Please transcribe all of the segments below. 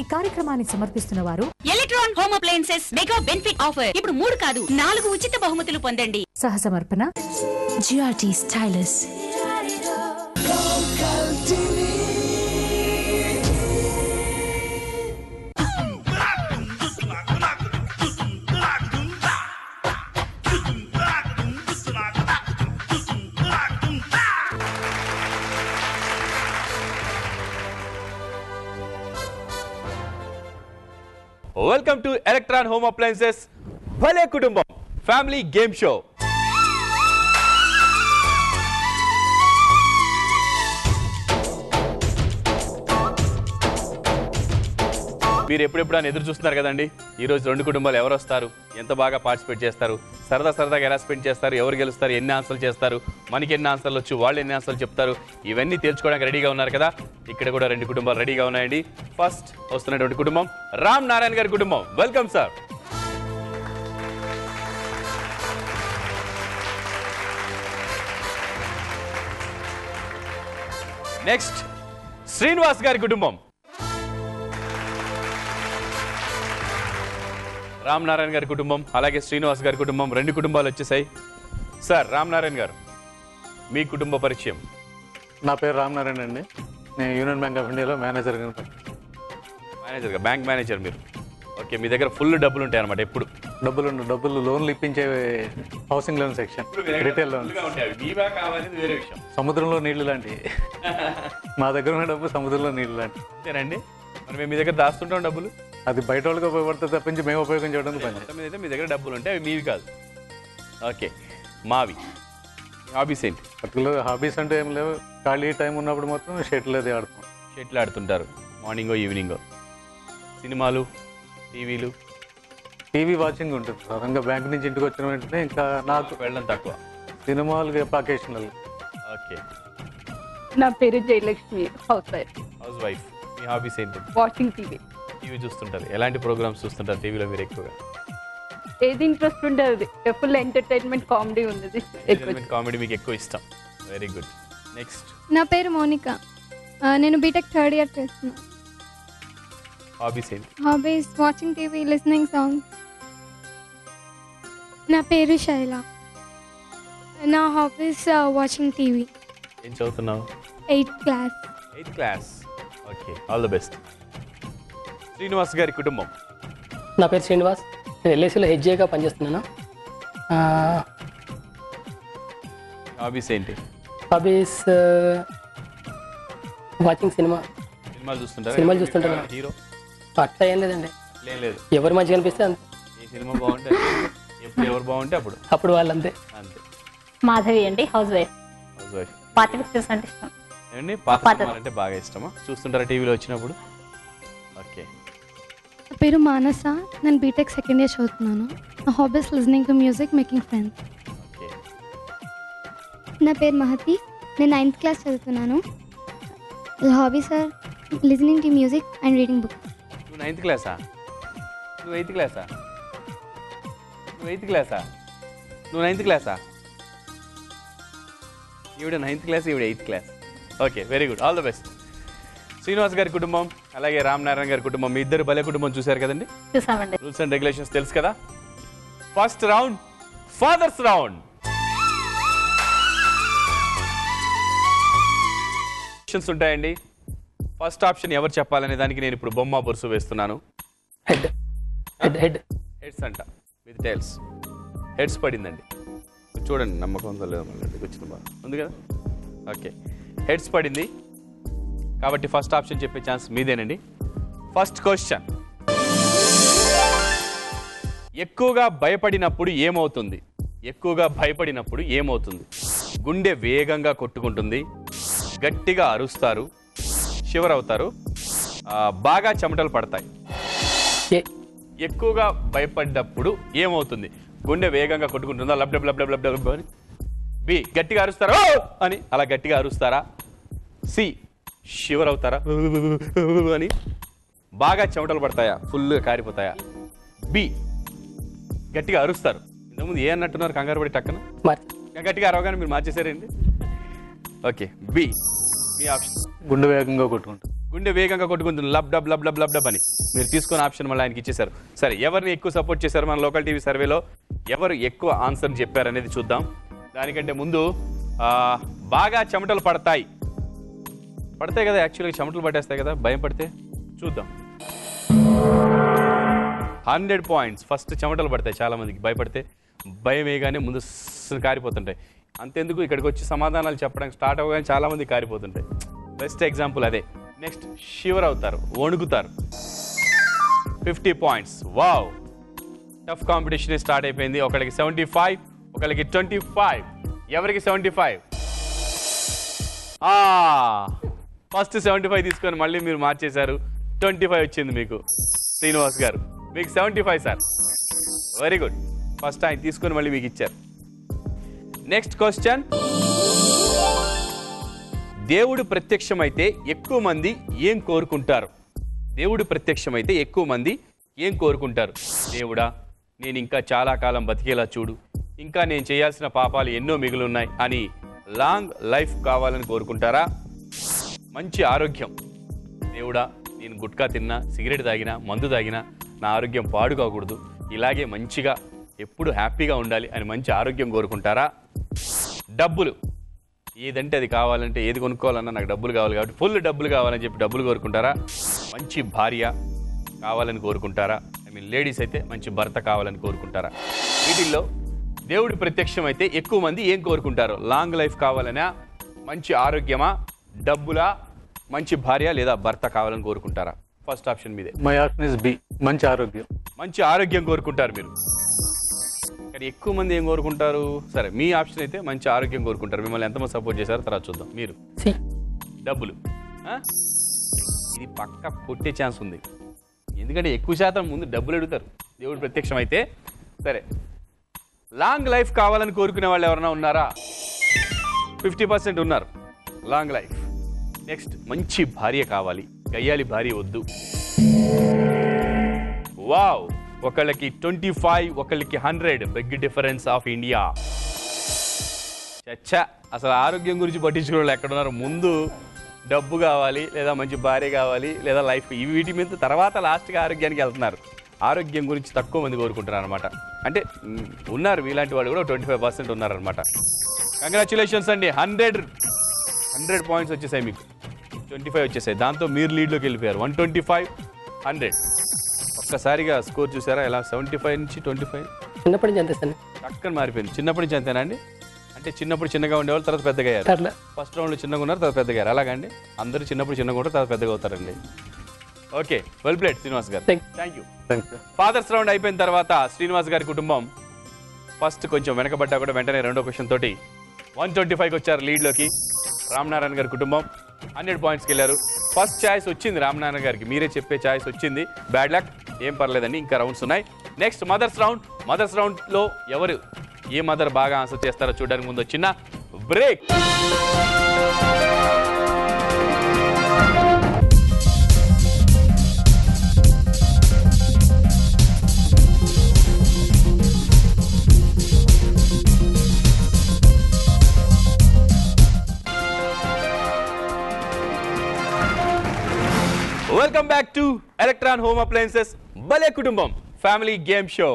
ఈ కార్యక్రమాన్ని సమర్పిస్తున్న వారు Electron home appliances mega benefit offer. ఇప్పుడు 3 కాదు 4 ఉచిత బహుమతులు పొందండి. సహసమర్పణ జిఆర్టీ స్టైలిస్. Welcome to Electron home appliances భలే కుటుంబం ఫ్యామిలీ గేమ్ షో. మీరు ఎప్పుడెప్పుడు అని ఎదురు చూస్తున్నారు కదండి. ఈరోజు 2 కుటుంబాలు ఎవరు వస్తారు, ఎంత బాగా పార్టిసిపేట్ చేస్తారు, సరదాగా ఎలా స్పెండ్ చేస్తారు, ఎవరు గెలుస్తారు, ఎన్ని ఆన్సర్లు చేస్తారు, మనకి ఎన్ని ఆన్సర్లు వచ్చు, వాళ్ళు ఎన్ని ఆన్సర్లు చెప్తారు, ఇవన్నీ తేల్చుకోవడానికి రెడీగా ఉన్నారు కదా. ఇక్కడ కూడా 2 కుటుంబాలు రెడీగా ఉన్నాయండి. ఫస్ట్ వస్తున్నటువంటి కుటుంబం రామ్ నారాయణ గారి కుటుంబం. Welcome sir. నెక్స్ట్ శ్రీనివాస్ గారి కుటుంబం. రామ్ నారాయణ గారి కుటుంబం అలాగే శ్రీనివాస్ గారి కుటుంబం, 2 కుటుంబాలు వచ్చేసాయి. సార్ రామ్ నారాయణ గారు, మీ కుటుంబ పరిచయం. నా పేరు రామ్ నారాయణ అండి. నేను యూనియన్ బ్యాంక్ ఆఫ్ ఇండియాలో మేనేజర్గా బ్యాంక్ మేనేజర్ మీరు. ఓకే, మీ దగ్గర ఫుల్ డబ్బులు ఉంటాయి అనమాట. ఎప్పుడు డబ్బులు లోన్లు ఇప్పించే housing loan section, retail loan. సముద్రంలో నీళ్లు లాంటివి. మా దగ్గర ఉన్న డబ్బు సముద్రంలో నీళ్లు లాంటివి. అంతేనండి. మరి మేము మీ దగ్గర దాస్తుంటాం డబ్బులు. అది బయట వాళ్ళకి ఉపయోగపడుతుంది తప్పించి మేము ఉపయోగించడానికి పని. అయితే మీ దగ్గర డబ్బులు ఉంటాయి, అవి మీవి కాదు. ఓకే, మావి. హాబీస్ ఏంటి? పర్టికులర్ హాబీస్ అంటే ఏం లేవు. ఖాళీ టైం ఉన్నప్పుడు మాత్రం షటిల్ అది ఆడుతాం. షటిల్ ఆడుతుంటారు మార్నింగో ఈవినింగో. సినిమాలు, టీవీలు? టీవీ వాచింగ్ ఉంటుంది సాధారణంగా. బ్యాంక్ నుంచి ఇంటికి వచ్చిన వెంటనే ఇంకా నాకు వెళ్ళడం తక్కువ. సినిమాలు అకేషనల్. ఓకే. నా పేరు జయలక్ష్మి, హౌస్ వైఫ్. మీ హాబీస్ ఏంటి? వాచింగ్ టీవీ చూస్తుంటారు. ఎలాంటి ప్రోగ్రామ్స్ చూస్తుంటారు టీవీలో మీరు ఎక్కువగా? ఏది ఇంట్రెస్ట్ ఉంటుంది, ఫుల్ ఎంటర్టైన్మెంట్ కామెడీ ఉంది. కామెడీ మీకు ఎక్కువ ఇష్టం. Very good. నెక్స్ట్. నా పేరు మోనిక, నేను బీటెక్ 3rd ఇయర్ చేస్తున్నాను. హాబీస్ ఏంటి? Hobbies watching TV, listening songs. నా పేరు శైల, నా హాబీస్ వాచింగ్ టీవీ. ఏం చదువుతున్నావు? 8th class. 8th class. Okay, all the best. Srinivas గారి కుటుంబం. నా పేరు శ్రీనివాస్, నేను ఎల్ఐసిలో హెచ్జేగా పనిచేస్తున్నాను. హాబీస్ ఏంటి? హాబీస్ వాచింగ్ సినిమాలు చూస్తుంటారు. హీరో అట్లా ఏం లేదండి, లేదు. ఎవరు మంచిగా అనిపిస్తే అంతే. ఏ సినిమా బాగుంటే ఎప్పుడు, ఎవరు బాగుంటే అప్పుడు వాళ్ళంతే. అంతే. మాధవి అండి, హౌస్ వైఫ్. పాత పిక్చర్స్ అంటే ఇష్టం. ఏమండి, పాత సినిమాలు అంటే బాగా ఇష్టమా? చూస్తుంటారా టీవీలో వచ్చినప్పుడు? ఓకే. నా పేరు మానస, నేను బీటెక్ 2nd ఇయర్ చదువుతున్నాను. నా hobbies listening to music, making friends. Okay. నా పేరు మహతి, నేను 9th క్లాస్ చదువుతున్నాను. Hobbies are listening to music and reading book. నువ్వు 9th క్లాసా? నువ్వు 8th క్లాసా? నువ్వు 8th క్లాసా? నువ్వు 9th క్లాసా? ఈవిడ 9th క్లాస్, ఈవిడ 8th class. Okay, very good, all the best. Srinivas గారి కుటుంబం అలాగే రామ్ నారాయణ గారి కుటుంబం, మీ ఇద్దరు భలే కుటుంబం చూశారు కదండి. చూసామండి. రూల్స్ అండ్ రెగ్యులేషన్స్ తెలుసు కదా. First round fathers round. Options ఉంటాయండి. ఫస్ట్ ఆప్షన్ ఎవరు చెప్పాలనే దానికి నేను ఇప్పుడు బొమ్మ బొరుసు వేస్తున్నాను. హెడ్స్ అంట, విత్ టైల్స్. హెడ్స్ పడిందండి. చూడండి, నమ్మకం ఉందో లేదో మళ్ళీ వచ్చిన బాగా ఉంది కదా. ఓకే, హెడ్స్ పడింది కాబట్టి ఫస్ట్ ఆప్షన్ చెప్పే ఛాన్స్ మీదేనండి. ఫస్ట్ క్వశ్చన్, ఎక్కువగా భయపడినప్పుడు ఏమవుతుంది? ఎక్కువగా భయపడినప్పుడు ఏమవుతుంది? గుండె వేగంగా కొట్టుకుంటుంది, గట్టిగా అరుస్తారు, షివర్ అవుతారు, బాగా చెమటలు పడతాయి. ఎక్కువగా భయపడ్డప్పుడు ఏమవుతుంది? గుండె వేగంగా కొట్టుకుంటుందా, lub dub lub dub lub dub అని? బి, గట్టిగా అరుస్తారా అని అలా గట్టిగా అరుస్తారా? సి, షివర్ అవుతారా అని? బాగా చెమటలు పడతాయా, ఫుల్గా కారిపోతాయా? బి, గట్టిగా అరుస్తారు. ఇంతకుముందు ఏ అన్నట్టున్నారు, కంగారు పడి టక్కన గట్టిగా అరవగానే మీరు మార్చేసారండి. ఓకే, బి మీ ఆప్షన్. గుండె వేగంగా కొట్టుకుంటారు. గుండె వేగంగా కొట్టుకుంటుంది lub dub lub dub lub dub అని. మీరు తీసుకున్న ఆప్షన్ మళ్ళీ ఆయనకి ఇచ్చేశారు. సరే, ఎవరిని ఎక్కువ సపోర్ట్ చేశారు మన లోకల్ టీవీ సర్వేలో, ఎవరు ఎక్కువ ఆన్సర్ చెప్పారు అనేది చూద్దాం. దానికంటే ముందు బాగా చెమటలు పడతాయి కదా, యాక్చువల్గా చెమటలు పట్టేస్తాయి కదా భయం పడితే. చూద్దాం. 100 పాయింట్స్. ఫస్ట్ చెమటలు పడతాయి చాలా మందికి భయపడితే. భయం వేయగానే ముందు కారిపోతుంటాయి. అంతెందుకు ఇక్కడికి వచ్చి సమాధానాలు చెప్పడానికి స్టార్ట్ అవ్వగానే చాలా మంది కారిపోతుంటాయి. బెస్ట్ ఎగ్జాంపుల్ అదే. నెక్స్ట్ షివర్ అవుతారు, వణుకుతారు. 50 points. Wow, tough competition start అయిపోయింది. ఒకరికి 75, ఒకరికి 25. ఎవరికి 75? ఫస్ట్ 75 తీసుకొని మళ్ళీ మీరు మార్చేశారు. 25 వచ్చింది మీకు. శ్రీనివాస్ గారు మీకు 75 సార్. Very good. ఫస్ట్ ఆయన తీసుకొని మళ్ళీ మీకు ఇచ్చారు. Next question. దేవుడు ప్రత్యక్షమైతే ఎక్కువ మంది ఏం కోరుకుంటారు? దేవుడు ప్రత్యక్షమైతే ఎక్కువ మంది ఏం కోరుకుంటారు? దేవుడా, నేను ఇంకా చాలా కాలం బతికేలా చూడు, ఇంకా నేను చేయాల్సిన పాపాలు ఎన్నో మిగులున్నాయి అని లాంగ్ లైఫ్ కావాలని కోరుకుంటారా? మంచి ఆరోగ్యం. దేవుడా, నేను గుట్కా తిన్నా, సిగరెట్ తాగినా, మందు తాగినా నా ఆరోగ్యం పాడు కాకూడదు, ఇలాగే మంచిగా ఎప్పుడు హ్యాపీగా ఉండాలి అని మంచి ఆరోగ్యం కోరుకుంటారా? డబ్బులు. ఏదంటే అది కావాలంటే, ఏది కొనుక్కోవాలన్నా నాకు డబ్బులు కావాలి కాబట్టి ఫుల్ డబ్బులు కావాలని చెప్పి డబ్బులు కోరుకుంటారా? మంచి భార్య కావాలని కోరుకుంటారా? లేడీస్ అయితే మంచి భర్త కావాలని కోరుకుంటారా? వీటిల్లో దేవుడి ప్రత్యక్షం అయితే ఎక్కువ మంది ఏం కోరుకుంటారు? లాంగ్ లైఫ్ కావాలనా, మంచి ఆరోగ్యమా, డబ్బులా, మంచి భార్య లేదా భర్త కావాలని కోరుకుంటారా? ఫస్ట్ ఆప్షన్ మీదే. మై ఆప్షన్ ఇస్ బి, మంచి ఆరోగ్యం. మంచి ఆరోగ్యం కోరుకుంటారు మీరు. కానీ ఎక్కువ మంది ఏం కోరుకుంటారు? సరే, మీ ఆప్షన్ అయితే మంచి ఆరోగ్యం కోరుకుంటారు. మిమ్మల్ని ఎంతమంది సపోర్ట్ చేశారో తర్వాత చూద్దాం. మీరు డబ్బులు. ఇది పక్క కొట్టే ఛాన్స్ ఉంది, ఎందుకంటే ఎక్కువ శాతం ముందు డబ్బులు అడుగుతారు దేవుడు ప్రత్యక్షం అయితే. సరే, లాంగ్ లైఫ్ కావాలని కోరుకునే వాళ్ళు ఎవరైనా ఉన్నారా? 50% ఉన్నారు. Long life. నెక్స్ట్, మంచి భార్య కావాలి, గయ్యాలి భార్య వద్దు. వావ్, ఒకళ్ళకి 25, ఒకళ్ళకి 100. Big difference of India. చచ్చా, అసలు ఆరోగ్యం గురించి పట్టించుకునే వాళ్ళు ఎక్కడున్నారు? ముందు డబ్బు కావాలి, లేదా మంచి భార్య కావాలి, లేదా లైఫ్, ఇవి వీటి మీద తర్వాత లాస్ట్గా ఆరోగ్యానికి వెళ్తున్నారు. ఆరోగ్యం గురించి తక్కువ మంది కోరుకుంటున్నారు అనమాట. అంటే ఉన్నారు మీలాంటి వాళ్ళు కూడా 25% ఉన్నారనమాట. కంగ్రాచులేషన్స్ అండి. 100 పాయింట్స్ వచ్చేసాయి మీకు. 25 వచ్చేసాయి. దాంతో మీరు లీడ్లోకి వెళ్ళిపోయారు. 125, 100. ఒక్కసారిగా స్కోర్ చూసారా ఎలా? 75 నుంచి 25. చిన్నప్పటి నుంచి అంతే సార్. టక్కన మారిపోయింది. చిన్నప్పటి నుంచి అంతేనా అండి? అంటే చిన్నప్పుడు చిన్నగా ఉండేవాళ్ళు తర్వాత పెద్దగా అయ్యారు. ఫస్ట్ రౌండ్లో చిన్నగా ఉన్నారు, తర్వాత పెద్దగా అయ్యారు. అలాగండి, అందరూ చిన్నప్పుడు చిన్నగా ఉంటారు, తర్వాత పెద్దగా అవుతారండి. ఓకే, వెల్ ప్లేడ్ శ్రీనివాస్ గారు. Thank you. ఫాదర్స్ రౌండ్ అయిపోయిన తర్వాత శ్రీనివాస్ గారి కుటుంబం ఫస్ట్ కొంచెం వెనకబడ్డా కూడా వెంటనే రెండో క్వశ్చన్ తోటి 125కి వచ్చారు లీడ్లోకి. రామనారాయణ గారి కుటుంబం 100 పాయింట్స్కి వెళ్ళారు. ఫస్ట్ ఛాయిస్ వచ్చింది రామనారాయణ గారికి, మీరే చెప్పే ఛాయిస్ వచ్చింది. బ్యాడ్ లక్, ఏం పర్లేదండి, ఇంకా రౌండ్స్ ఉన్నాయి. Next mothers round. మదర్స్ రౌండ్లో ఎవరు ఏ మదర్ బాగా ఆన్సర్ చేస్తారో చూడడానికి ముందు చిన్న break. Welcome back to Electron home appliances భలే కుటుంబం ఫ్యామిలీ గేమ్ షో.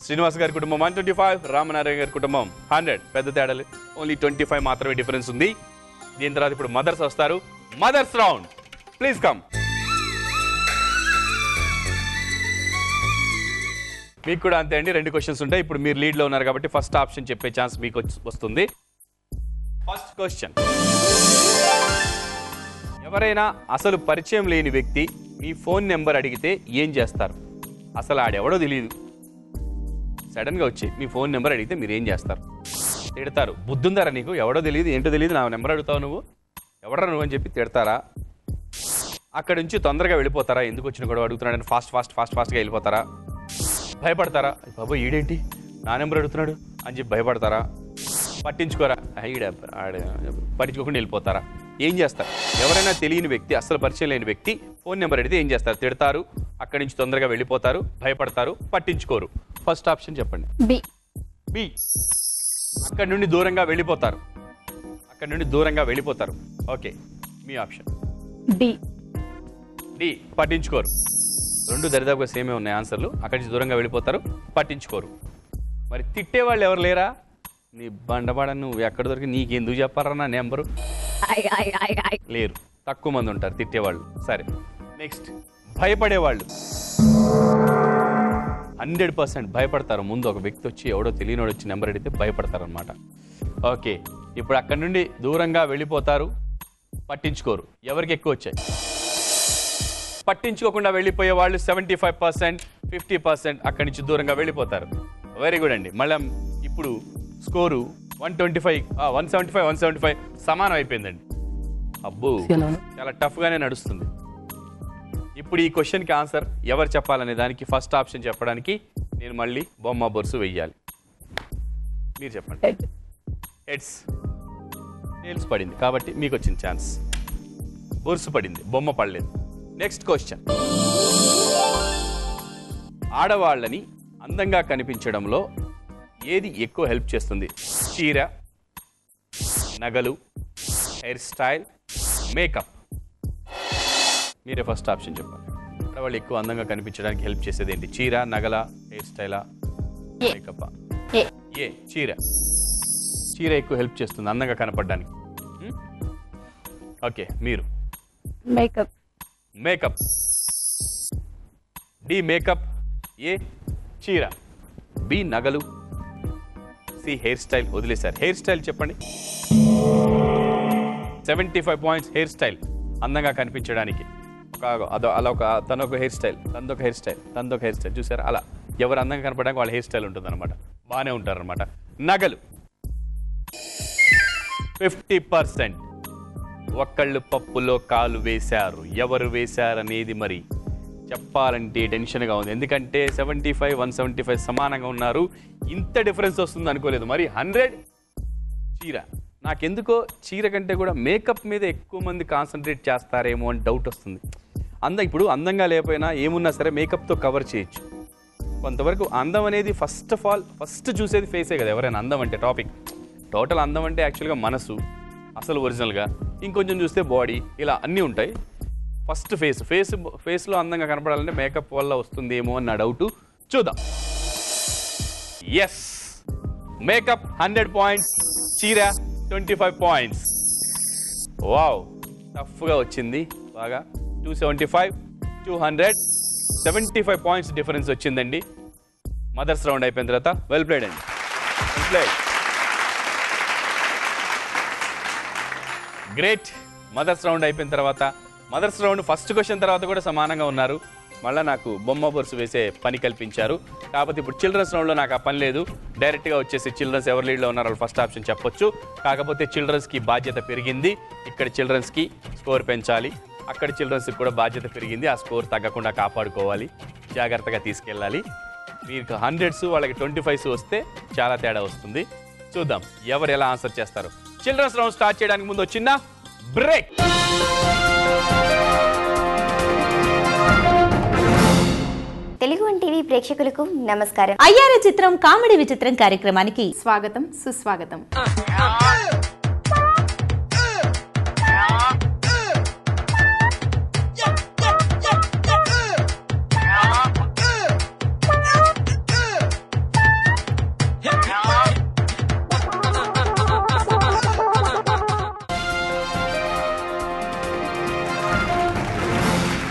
శ్రీనివాస్ గారి కుటుంబం 125, రామనారాయణ గారి కుటుంబం 100. పెద్ద తేడాలు, ఓన్లీ 25 మాత్రమే డిఫరెన్స్ ఉంది. దీని తర్వాత ఇప్పుడు మదర్స్ వస్తారు. Mothers round, please come. మీకు కూడా అంతే అండి, 2 క్వశ్చన్స్ ఉంటాయి. ఇప్పుడు మీరు లీడ్లో ఉన్నారు కాబట్టి ఫస్ట్ ఆప్షన్ చెప్పే ఛాన్స్ మీకు వస్తుంది. First question. ఎవరైనా అసలు పరిచయం లేని వ్యక్తి మీ ఫోన్ నెంబర్ అడిగితే ఏం చేస్తారు? అసలు ఆడెవడో తెలియదు, సడన్గా వచ్చి మీ ఫోన్ నెంబర్ అడిగితే మీరు ఏం చేస్తారు? తిడతారు, బుద్ధుందారా నీకు, ఎవడో తెలియదు, ఏంటో తెలియదు, నా నెంబర్ అడుగుతావు నువ్వు, ఎవడరా నువ్వు అని చెప్పి తిడతారా? అక్కడి నుంచి తొందరగా వెళ్ళిపోతారా? ఎందుకు వచ్చిన కూడా అడుగుతున్నాడని ఫాస్ట్గా వెళ్ళిపోతారా? భయపడతారా? బాబు ఈడేంటి నా నెంబర్ అడుగుతున్నాడు అని చెప్పి భయపడతారా? పట్టించుకోరా? పట్టించుకోకుండా వెళ్ళిపోతారా? ఏం చేస్తారు? ఎవరైనా తెలియని వ్యక్తి, అసలు పరిచయం లేని వ్యక్తి ఫోన్ నెంబర్ అడిగితే ఏం చేస్తారు? తిడతారు, అక్కడి నుంచి తొందరగా వెళ్ళిపోతారు, భయపడతారు, పట్టించుకోరు. ఫస్ట్ ఆప్షన్ చెప్పండి. బి. బి. అక్కడి నుండి దూరంగా వెళ్ళిపోతారు. అక్కడి నుండి దూరంగా వెళ్ళిపోతారు. ఓకే, మీ ఆప్షన్ డి. డి, పట్టించుకోరు. రెండు దరిదాపుగా సేమే ఉన్నాయి ఆన్సర్లు. అక్కడి నుంచి దూరంగా వెళ్ళిపోతారు, పట్టించుకోరు. మరి తిట్టేవాళ్ళు ఎవరు లేరా? నీ బండబాడ నువ్వు ఎక్కడ దొరికి నీకెందుకు చెప్పారా నా నెంబరు? లేరు, తక్కువ మంది ఉంటారు తిట్టేవాళ్ళు. సరే, నెక్స్ట్ భయపడేవాళ్ళు. 100% భయపడతారు. ముందు ఒక వ్యక్తి వచ్చి ఎవడో తెలియనోడు వచ్చి నెంబర్ అడిగితే భయపడతారు అనమాట. ఓకే, ఇప్పుడు అక్కడి నుండి దూరంగా వెళ్ళిపోతారు, పట్టించుకోరు. ఎవరికి ఎక్కువ వచ్చాయి? పట్టించుకోకుండా వెళ్ళిపోయే వాళ్ళు 75%, 50% అక్కడి నుంచి దూరంగా వెళ్ళిపోతారు. వెరీ గుడ్ అండి. మళ్ళీ ఇప్పుడు స్కోరు 125, 175, 175 సమానం అయిపోయిందండి. అబ్బో, చాలా టఫ్గానే నడుస్తుంది. ఇప్పుడు ఈ క్వశ్చన్కి ఆన్సర్ ఎవరు చెప్పాలనే దానికి ఫస్ట్ ఆప్షన్ చెప్పడానికి నేను మళ్ళీ బొమ్మ బొరుసు వెయ్యాలి. మీరు చెప్పండి. హెడ్స్. టేల్స్ పడింది కాబట్టి మీకు వచ్చిన ఛాన్స్. బొరుసు పడింది, బొమ్మ పడలేదు. Next question. ఆడవాళ్ళని అందంగా కనిపించడంలో ఏది ఎక్కువ హెల్ప్ చేస్తుంది? చీర, నగలు, హెయిర్ స్టైల్, మేకప్. మీరే ఫస్ట్ ఆప్షన్ చెప్పాలి. ఆడవాళ్ళు ఎక్కువ అందంగా కనిపించడానికి హెల్ప్ చేసేది ఏంటి? చీర, నగల, హెయిర్ స్టైలా, మేకప్? ఏ, చీర. చీర ఎక్కువ హెల్ప్ చేస్తుంది అందంగా కనపడడానికి. ఓకే, మీరు? Makeup. Makeup. D, makeup. A, చీర. బి, నగలు. C, hair style. వదిలేశారు. హెయిర్ స్టైల్ చెప్పండి. 75 పాయింట్స్ హెయిర్ స్టైల్ అందంగా కనిపించడానికి. తనొక హెయిర్ స్టైల్, తనదొక హెయిర్ స్టైల్, తనదొక హెయిర్ స్టైల్. చూసారా? అలా ఎవరు అందంగా కనపడడానికి వాళ్ళ హెయిర్ స్టైల్ ఉంటుంది అనమాట. బాగానే ఉంటారనమాట. నగలు 50%. ఒక్కళ్ళు పప్పులో కాలు వేశారు. ఎవరు వేశారనేది మరి చెప్పాలంటే టెన్షన్గా ఉంది. ఎందుకంటే 75, 175 సమానంగా ఉన్నారు. ఇంత డిఫరెన్స్ వస్తుంది అనుకోలేదు. మరి 100 చీర. నాకెందుకో చీర కంటే కూడా మేకప్ మీద ఎక్కువ మంది కాన్సన్ట్రేట్ చేస్తారేమో అని డౌట్ వస్తుంది. ఇప్పుడు అందంగా లేకపోయినా ఏమున్నా సరే మేకప్తో కవర్ చేయొచ్చు. కొంతవరకు అందం అనేది ఫస్ట్ చూసేది ఫేసే కదా ఎవరైనా. అందం అంటే టోటల్ అందం అంటే యాక్చువల్గా మనసు అసలు ఒరిజినల్గా, ఇంకొంచెం చూస్తే బాడీ, ఇలా అన్నీ ఉంటాయి. ఫస్ట్ ఫేస్లో అందంగా కనపడాలంటే మేకప్ వల్ల వస్తుందేమో అని నా డౌట్. చూద్దాం. ఎస్, మేకప్ 100 పాయింట్స్, చీర 25 పాయింట్స్. వావ్, టఫ్గా వచ్చింది బాగా. 275, 200, 75 పాయింట్స్ డిఫరెన్స్ వచ్చిందండి. మదర్స్ రౌండ్ అయిపోయిన తర్వాత వెల్ ప్లేడ్ అండి. Well played. Great. Mothers round అయిపోయిన తర్వాత, మదర్స్ రౌండ్ ఫస్ట్ క్వశ్చన్ తర్వాత కూడా సమానంగా ఉన్నారు. మళ్ళీ నాకు బొమ్మ బొరుసు వేసే పని కల్పించారు. కాకపోతే ఇప్పుడు చిల్డ్రన్స్ రౌండ్లో నాకు ఆ పని లేదు. డైరెక్ట్గా వచ్చేసి చిల్డ్రన్స్ ఎవరు లీడ్లో ఉన్నారో వాళ్ళు ఫస్ట్ ఆప్షన్ చెప్పొచ్చు. కాకపోతే చిల్డ్రన్స్కి బాధ్యత పెరిగింది. ఇక్కడ చిల్డ్రన్స్కి స్కోర్ పెంచాలి, అక్కడ చిల్డ్రన్స్కి కూడా బాధ్యత పెరిగింది. ఆ స్కోర్ తగ్గకుండా కాపాడుకోవాలి, జాగ్రత్తగా తీసుకెళ్ళాలి. మీకు 100s వాళ్ళకి 25s వస్తే చాలా తేడా వస్తుంది. చూద్దాం ఎవరు ఎలా ఆన్సర్ చేస్తారు. చిల్డ్రన్స్ రౌండ్ స్టార్ట్ చేయడానికి ముందు చిన్న బ్రేక్. తెలుగు వన్ టీవీ ప్రేక్షకులకు నమస్కారం. అయ్యార చిత్రం కామెడీ విచిత్రం కార్యక్రమానికి స్వాగతం, సుస్వాగతం.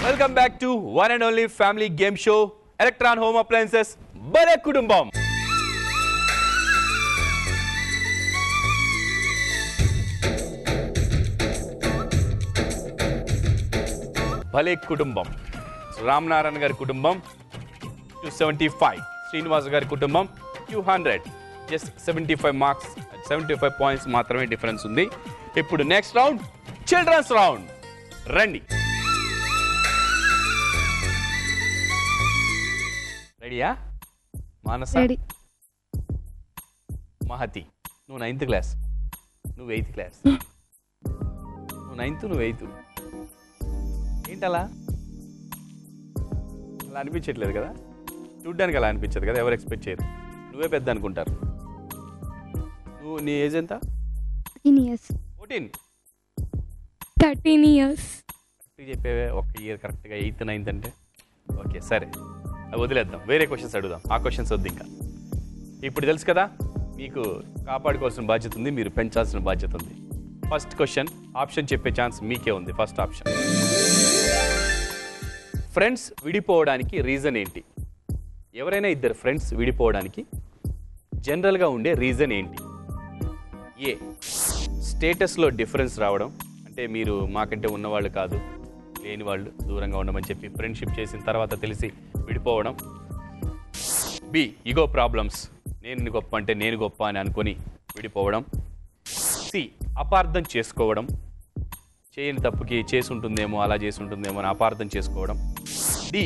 Welcome back to one and only family game show Electron home appliances భలే కుటుంబం. భలే కుటుంబం. రామనారాయణ గారి కుటుంబం 275, శ్రీనివాస్ గారి కుటుంబం 200. జస్ట్ 75 మార్క్స్, 75 పాయింట్స్ మాత్రమే డిఫరెన్స్ ఉంది. ఇప్పుడు నెక్స్ట్ రౌండ్ చిల్డ్రన్స్ రౌండ్. రండి. రెడీయా? మానస, మహతి, నువ్వు 9th క్లాస్, నువ్వు 8th క్లాస్. నువ్వు 9th, నువ్వు 8th. ఏంటలా అలా అనిపించట్లేదు కదా? చూడ్డానికి అలా అనిపించదు కదా, ఎవరు ఎక్స్పెక్ట్ చేయరు. నువ్వే పెద్ద అనుకుంటారు. నీ ఏజ్ ఎంత? 13 years. 14. 13 years. కరెక్ట్గా చెప్పేవే, ఒక ఇయర్ కరెక్ట్గా 8th 9th అంటే. ఓకే సరే, అది వదిలేద్దాం, వేరే క్వశ్చన్స్ అడుగుదాం. ఆ క్వశ్చన్స్ వద్దు ఇంకా. ఇప్పుడు తెలుసు కదా, మీకు కాపాడుకోవాల్సిన బాధ్యత ఉంది, మీరు పెంచాల్సిన బాధ్యత ఉంది. ఫస్ట్ క్వశ్చన్, ఆప్షన్ చెప్పే ఛాన్స్ మీకే ఉంది. ఫస్ట్ ఆప్షన్, ఫ్రెండ్స్ విడిపోవడానికి రీజన్ ఏంటి? ఎవరైనా ఇద్దరు ఫ్రెండ్స్ విడిపోవడానికి జనరల్గా ఉండే రీజన్ ఏంటి? ఏ, స్టేటస్లో డిఫరెన్స్ రావడం, అంటే మీరు మాకంటే ఉన్నవాళ్ళు కాదు, లేని వాళ్ళు, దూరంగా ఉండమని చెప్పి ఫ్రెండ్షిప్ చేసిన తర్వాత తెలిసి విడిపోవడం. బి, ఈగో ప్రాబ్లమ్స్, నేను గొప్ప అంటే నేను గొప్ప అని అనుకొని విడిపోవడం. సి, అపార్థం చేసుకోవడం, చేయని తప్పుకి చేసి ఉంటుందేమో, అలా చేసి ఉంటుందేమో అని అపార్థం చేసుకోవడం. డి,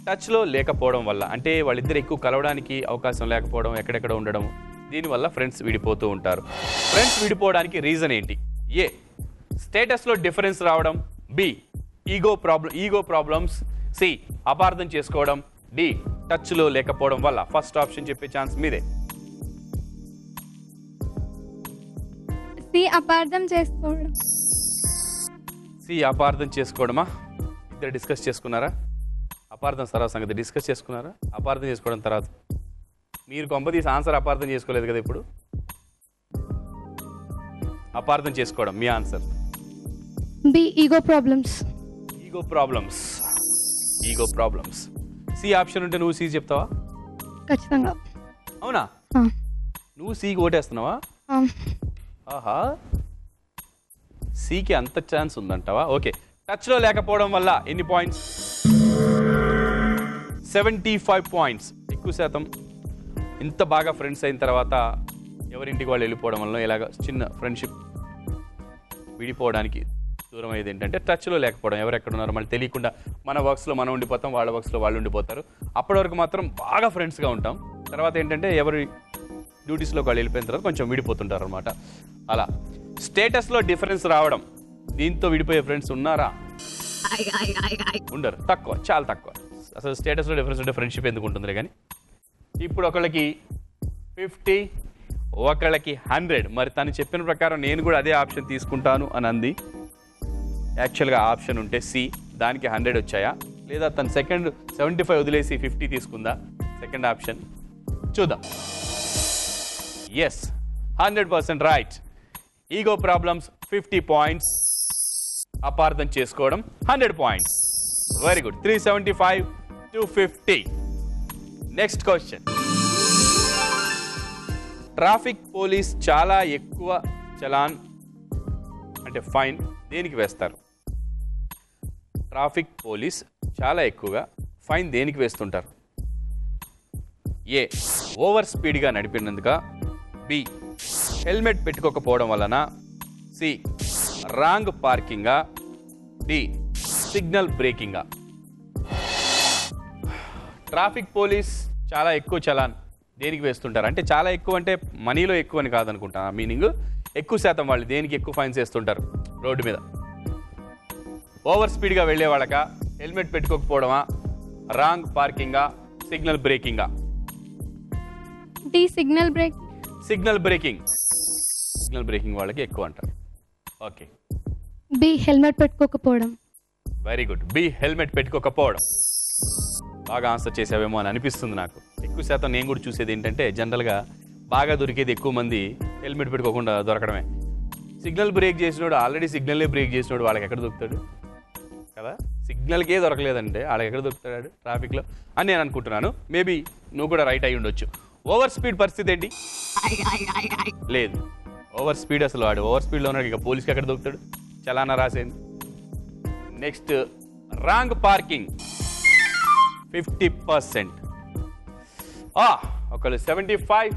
టచ్లో లేకపోవడం వల్ల, అంటే వాళ్ళిద్దరు ఎక్కువ కలవడానికి అవకాశం లేకపోవడం, ఎక్కడెక్కడ ఉండడం, దీనివల్ల ఫ్రెండ్స్ విడిపోతూ ఉంటారు. ఫ్రెండ్స్ విడిపోవడానికి రీజన్ ఏంటి? ఏ, స్టేటస్లో డిఫరెన్స్ రావడం. B, ego problems. సి, అపార్థం చేసుకోవడం. డి, టచ్లో లేకపోవడం వల్ల. ఫస్ట్ ఆప్షన్ చెప్పే ఛాన్స్ మీదే. సి, అపార్థం చేసుకోవడం. సి, అపార్థం చేసుకోవడమా? ఇద్దరు డిస్కస్ చేసుకున్నారా? అపార్థం సరా సంగతి డిస్కస్ చేసుకున్నారా? అపార్థం చేసుకోవడం తర్వాత మీరు కొంపదీసి ఆన్సర్ అపార్థం చేసుకోలేదు కదా ఇప్పుడు? అపార్థం చేసుకోవడం మీ answer. B, ego problems. Ego problems. C option ఉంటే నువ్వు సి చెప్తావా? ఖచ్చితంగా. అవునా? నువ్వు సికి ఓటేస్తున్నావా? ఆహా, సికి అంత ఛాన్స్ ఉందంటావా? ఓకే, టచ్లో లేకపోవడం వల్ల ఎన్ని పాయింట్స్? 75 పాయింట్స్. ఎక్కువ శాతం ఇంత బాగా ఫ్రెండ్స్ అయిన తర్వాత ఎవరింటికి వాళ్ళు వెళ్ళిపోవడం వల్ల ఇలాగ చిన్న ఫ్రెండ్షిప్ విడిపోవడానికి దూరం అయ్యేది ఏంటంటే టచ్లో లేకపోవడం. ఎవరెక్కడ ఉన్నారో మళ్ళీ తెలియకుండా మన వర్క్స్లో మనం ఉండిపోతాం, వాళ్ళ వర్క్స్లో వాళ్ళు ఉండిపోతారు. అప్పటి వరకు మాత్రం బాగా ఫ్రెండ్స్గా ఉంటాం. తర్వాత ఏంటంటే ఎవరి డ్యూటీస్లోకి వాళ్ళు వెళ్ళిపోయిన తర్వాత కొంచెం విడిపోతుంటారు అనమాట. అలా స్టేటస్లో డిఫరెన్స్ రావడం, దీంతో విడిపోయే ఫ్రెండ్స్ ఉన్నారా? ఉండరు, తక్కువ, చాలా తక్కువ. అసలు స్టేటస్లో డిఫరెన్స్ ఉంటే ఫ్రెండ్షిప్ ఎందుకు ఉంటుందిలే. కానీ ఇప్పుడు ఒకళ్ళకి 50, ఒకళ్ళకి 100. మరి తను చెప్పిన ప్రకారం నేను కూడా అదే ఆప్షన్ తీసుకుంటాను అని అంది. యాక్చువల్గా ఆప్షన్ ఉంటే సి, దానికి 100 వచ్చాయా, లేదా తను సెకండ్ 75 వదిలేసి 50 తీసుకుందా? సెకండ్ ఆప్షన్ చూద్దాం. Yes, 100% right. Ego problems 50 points, అపార్థం చేసుకోవడం 100 points. Very good. 375 to 50. Next question, traffic police చాలా ఎక్కువ చలాన్ అంటే ఫైన్ దేనికి వేస్తారు? ట్రాఫిక్ పోలీస్ చాలా ఎక్కువగా ఫైన్ దేనికి వేస్తుంటారు? ఏ, ఓవర్ స్పీడ్గా నడిపినందుక. బి, హెల్మెట్ పెట్టుకోకపోవడం వలన. సి, రాంగ్ పార్కింగా. డి, సిగ్నల్ బ్రేకింగా. ట్రాఫిక్ పోలీస్ చాలా ఎక్కువ చలాన్ దేనికి వేస్తుంటారు? అంటే చాలా ఎక్కువ అంటే మనీలో ఎక్కువ అని కాదనుకుంటాను. మీనింగ్ ఎక్కువ శాతం వాళ్ళు దేనికి ఎక్కువ ఫైన్స్ వేస్తుంటారు రోడ్డు మీద? ఓవర్ స్పీడ్గా వెళ్ళే వాళ్ళక, హెల్మెట్ పెట్టుకోకపోవడమా, రాంగ్ పార్కింగా, సిగ్నల్ బ్రేకింగా? డి, సిగ్నల్ బ్రేకింగ్ వాళ్ళకి ఎక్కువ అంటారు. ఓకే. బి, హెల్మెట్ పెట్టుకోకపోవడం. Very good. బి, హెల్మెట్ పెట్టుకోకపోవడం. బాగా ఆన్సర్ చేసావేమో అని అనిపిస్తుంది నాకు. ఎక్కువ శాతం నేను కూడా చూసేది ఏంటంటే జనరల్గా బాగా దొరికేది ఎక్కువ మంది హెల్మెట్ పెట్టుకోకుండా దొరకడమే. సిగ్నల్ బ్రేక్ చేసినోడు, ఆల్రెడీ సిగ్నల్లే బ్రేక్ చేసినోడు వాళ్ళకి ఎక్కడ దొరుకుతాడు కదా? సిగ్నల్కే దొరకలేదంటే వాళ్ళకి ఎక్కడ దొరుకుతాడు ట్రాఫిక్లో అని నేను అనుకుంటున్నాను. మేబీ నువ్వు కూడా రైట్ అయి ఉండొచ్చు. ఓవర్ స్పీడ్ పరిస్థితి ఏంటి? లేదు, ఓవర్ స్పీడ్ అసలు వాడు ఓవర్ స్పీడ్లో ఉన్నాడు, ఇక పోలీస్కి ఎక్కడ దొరుకుతాడు? చలానా రాసేది. Next, wrong parking 50%. ఒకళ్ళు 75,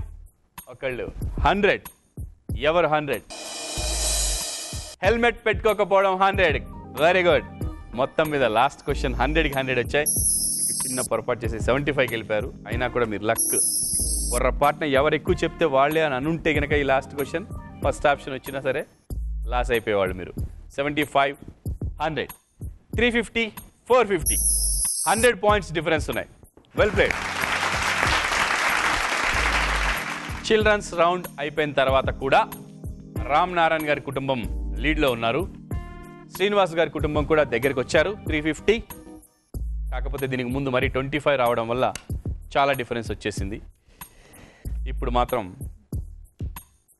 ఒకళ్ళు 100. ఎవరు 100? హెల్మెట్ పెట్టుకోకపోవడం 100. Very good. మొత్తం మీద లాస్ట్ క్వశ్చన్ 100కి 100 వచ్చాయి. చిన్న పొరపాటు చేసి 75కి వెళ్ళిపోయారు. అయినా కూడా మీరు లక్. పొరపాటున ఎవరు ఎక్కువ చెప్తే వాళ్ళే అని అనుంటే కనుక ఈ లాస్ట్ క్వశ్చన్ ఫస్ట్ ఆప్షన్ వచ్చినా సరే లాస్ అయిపోయేవాళ్ళు మీరు. 75, 100, 350, 450. 100 పాయింట్స్ డిఫరెన్స్ ఉన్నాయి. Well played. చిల్డ్రన్స్ రౌండ్ అయిపోయిన తర్వాత కూడా రామ్ నారాయణ్ గారి కుటుంబం లీడ్లో ఉన్నారు. శ్రీనివాస్ గారి కుటుంబం కూడా దగ్గరికి వచ్చారు 350. కాకపోతే దీనికి ముందు మరి 25 రావడం వల్ల చాలా డిఫరెన్స్ వచ్చేసింది. ఇప్పుడు మాత్రం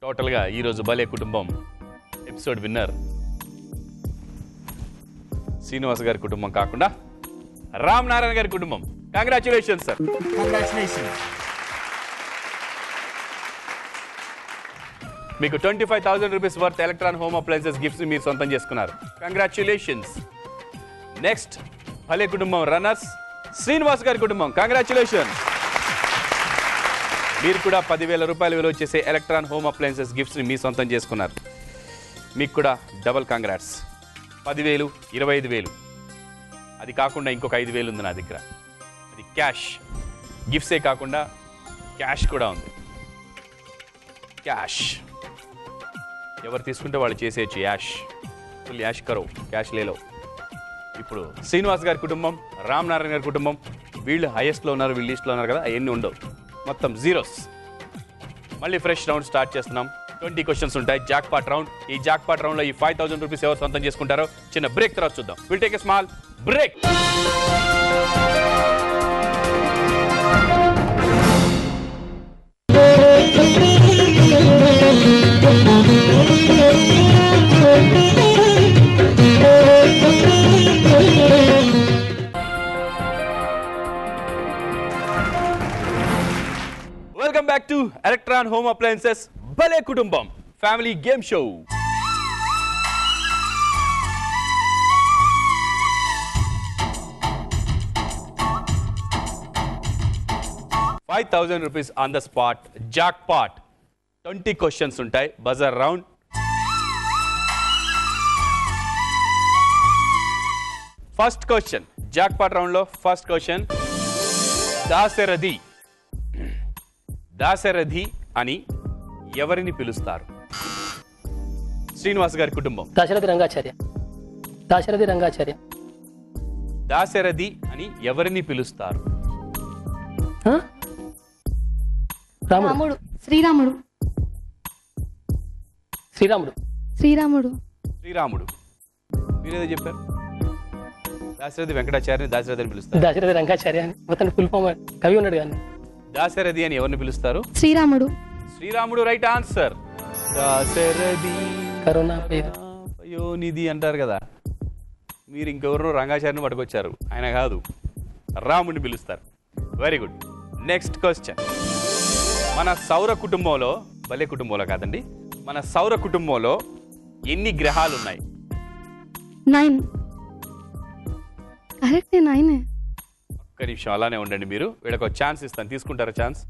టోటల్గా ఈరోజు భలే కుటుంబం ఎపిసోడ్ విన్నర్ శ్రీనివాస్ గారి కుటుంబం కాకుండా రామ్ నారాయణ గారి కుటుంబం. Congratulation sir. మీకు 25,000 rupees worth electron home appliances gifts మీరు సొంతం చేసుకున్నారు. కంగ్రాచులేషన్స్. నెక్స్ట్ భలే కుటుంబం రన్నర్స్ శ్రీనివాస్ గారి కుటుంబం. కంగ్రాచులేషన్. మీరు కూడా 10,000 రూపాయలు విలువ చేసే ఎలక్ట్రాన్ హోమ్ అప్లయన్సెస్ గిఫ్ట్స్ని మీ సొంతం చేసుకున్నారు. మీకు కూడా డబల్ కంగ్రాట్స్. 10,000, 25,000. అది కాకుండా ఇంకొక 5,000 ఉంది నా దగ్గర. అది క్యాష్. గిఫ్ట్సే కాకుండా క్యాష్ కూడా ఉంది. క్యాష్ ఎవరు తీసుకుంటే వాళ్ళు చేసేయచ్చు. యాష్ ఫుల్ యాష్ కరో, క్యాష్ లేలో. ఇప్పుడు శ్రీనివాస్ గారి కుటుంబం, రామ్ నారాయణ గారి కుటుంబం వీళ్ళు హైయెస్ట్లో ఉన్నారు, వీళ్ళు లిస్ట్లో ఉన్నారు కదా, అవన్నీ ఉండవు, మొత్తం జీరోస్. మళ్ళీ ఫ్రెష్ రౌండ్ స్టార్ట్ చేస్తున్నాం. 20 క్వశ్చన్స్ ఉంటాయి. Jackpot round. ఈ జాక్ పాట్ రౌండ్లో ఈ 5,000 రూపీస్ ఎవరు సొంతం చేసుకుంటారో చిన్న బ్రేక్ తర్వాత చూద్దాం. Will take a small break. Welcome back to Electron home appliances భలే కుటుంబం family game show. ₹5,000 on the spot jackpot. 20 questions ఉంటాయి. Buzzer round. First question jackpot round లో ఫస్ట్ క్వశ్చన్. దాశరథి. దాశరథి అని ఎవరిని పిలుస్తారు? శ్రీనివాస్ గారి కుటుంబం. దాశరథి రంగాచార్య. దాశరథి రంగాచార్య. దాశరథి అని ఎవరిని పిలుస్తారు? రాముడు. శ్రీరాముడు. శ్రీరాముడు. శ్రీరాముడు. శ్రీరాముడు. మీరేదో చెప్పారు. దాశరథి వెంకటాచార్యని దాశరథి అని పిలుస్తారు. దాశరథి రంగాచార్య అని మొత్తం ఫుల్ ఫామ్ కవి ఉన్నాడు కానీ. దాశరథి అని ఎవరిని పిలుస్తారు? శ్రీరాముడు. శ్రీరాముడు రైట్ ఆన్సర్. దాశరథి కరోనా పేరు అయోనిధి అంటారు కదా, మీరు ఇంకెవరు రంగాచార్యని పట్టుకొచ్చారు. ఆయన కాదు, రాముడిని పిలుస్తారు. Very good. Next question. మన సౌర కుటుంబంలో, భలే కుటుంబంలో కాదండి, మన సౌర కుటుంబంలో ఎన్ని గ్రహాలు ఉన్నాయి? 9. కరెక్ట్ 9. ఒక్క నిమిషం అలానే ఉండండి. మీరు వీళ్ళకి ఒక ఛాన్స్ ఇస్తాను, తీసుకుంటారా ఛాన్స్?